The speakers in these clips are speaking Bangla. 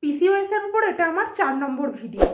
পিসিওএস এর উপর এটা আমার 4 নম্বর ভিডিও।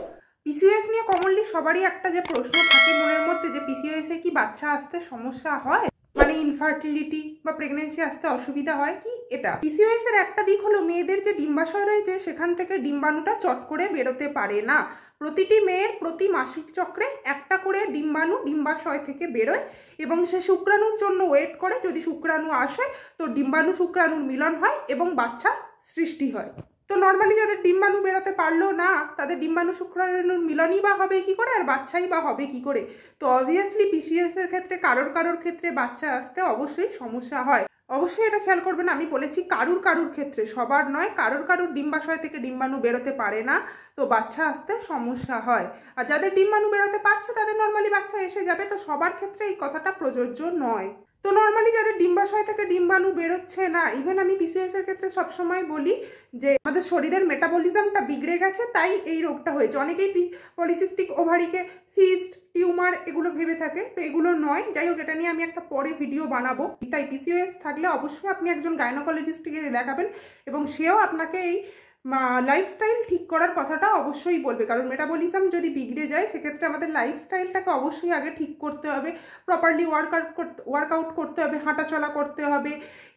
পিসিওএস নিয়ে কমনলি সবারই একটা যে প্রশ্ন থাকে মনের মধ্যে যে পিসিওএস এ কি বাচ্চা আসতে সমস্যা হয়, মানে ইনফার্টিলিটি বা প্রেগনেন্সি আসতে অসুবিধা হয় কি। এটা পিসিওএস এর একটা দিক হলো মেয়েদের যে ডিম্বাশয় রয়েছে সেখান থেকে ডিম্বাণুটা চট করে বেরোতে পারে না। প্রতিটি মেয়ের প্রতি মাসিক চক্রে একটা করে ডিম্বাণু ডিম্বাশয় থেকে বেরোয় এবং সে শুক্রাণুর জন্য ওয়েট করে। যদি শুক্রাণু আসে তো ডিম্বাণু শুক্রাণুর মিলন হয় এবং বাচ্চা সৃষ্টি হয়। তো নর্মালি যাদের ডিম্বাণু বেরোতে পারলো না তাদের ডিম্বাণু শুক্রাণুর মিলনই বা হবে কি করে, আর বাচ্চাই বা হবে কি করে। তো অবভিয়াসলি পিসিওএস এর ক্ষেত্রে কারোর ক্ষেত্রে বাচ্চা আসতে অবশ্যই সমস্যা হয়। অবশ্যই এটা খেয়াল করবেন, আমি বলেছি কারুর ক্ষেত্রে, সবার নয়। কারুর ডিম্বাশয় থেকে ডিম্বাণু বেরোতে পারে না, তো বাচ্চা আসতে সমস্যা হয়। আর যাদের ডিম্বাণু বেরোতে পারছে তাদের নর্মালি বাচ্চা এসে যাবে। তো সবার ক্ষেত্রে এই কথাটা প্রযোজ্য নয়। তো নর্মালি যাদের ডিম্বাশয় থেকে ডিম্বাণু বেরোচ্ছে না, ইভেন আমি পিসিওএস এর ক্ষেত্রে সবসময় বলি যে আমাদের শরীরের মেটাবলিজমটা বিগড়ে গেছে, তাই এই রোগটা হয়েছে। অনেকেই পলিসিস্টিক ওভারিকে সিস্ট, টিউমার এগুলো ভেবে থাকে, তো এগুলো নয়। যাই হোক, এটা নিয়ে আমি একটা পরে ভিডিও বানাবো। তাই পিসিওএস থাকলে অবশ্যই আপনি একজন গাইনোকোলজিস্টকে দেখাবেন এবং সেও আপনাকে এই লাইফস্টাইল ঠিক করার কথাটা অবশ্যই বলবে। কারণ মেটাবলিজম যদি বিগড়ে যায় সেক্ষেত্রে আমাদের লাইফস্টাইলটাকে অবশ্যই আগে ঠিক করতে হবে, প্রপারলি ওয়ার্কআউট করতে হবে, হাঁটাচলা করতে হবে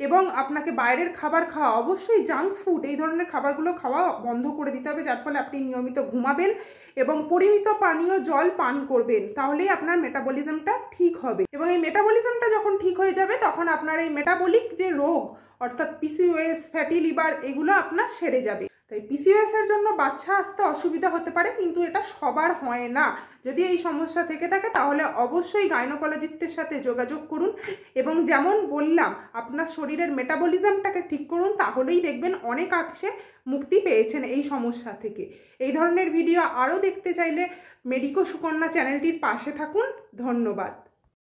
এবং আপনাকে বাইরের খাবার খাওয়া, অবশ্যই জাঙ্ক ফুড এই ধরনের খাবারগুলো খাওয়া বন্ধ করে দিতে হবে, যার ফলে আপনি নিয়মিত ঘুমাবেন এবং পরিমিত পানীয় জল পান করবেন। তাহলেই আপনার মেটাবলিজমটা ঠিক হবে এবং এই মেটাবলিজমটা যখন ঠিক হয়ে যাবে তখন আপনার এই মেটাবলিক যে রোগ অর্থাৎ পিসিওএস, ফ্যাটি লিভার এগুলো আপনার সেরে যাবে। তাই পিসিওএস এর জন্য বাচ্চা আসতে অসুবিধা হতে পারে, কিন্তু এটা সবার হয় না। যদি এই সমস্যা থেকে থাকে তাহলে অবশ্যই গাইনোকোলজিস্টের সাথে যোগাযোগ করুন এবং যেমন বললাম আপনার শরীরের মেটাবলিজমটাকে ঠিক করুন, তাহলেই দেখবেন অনেকাংশে মুক্তি পেয়েছেন এই সমস্যা থেকে। এই ধরনের ভিডিও আরও দেখতে চাইলে মেডিকো সুকন্যা চ্যানেলটির পাশে থাকুন। ধন্যবাদ।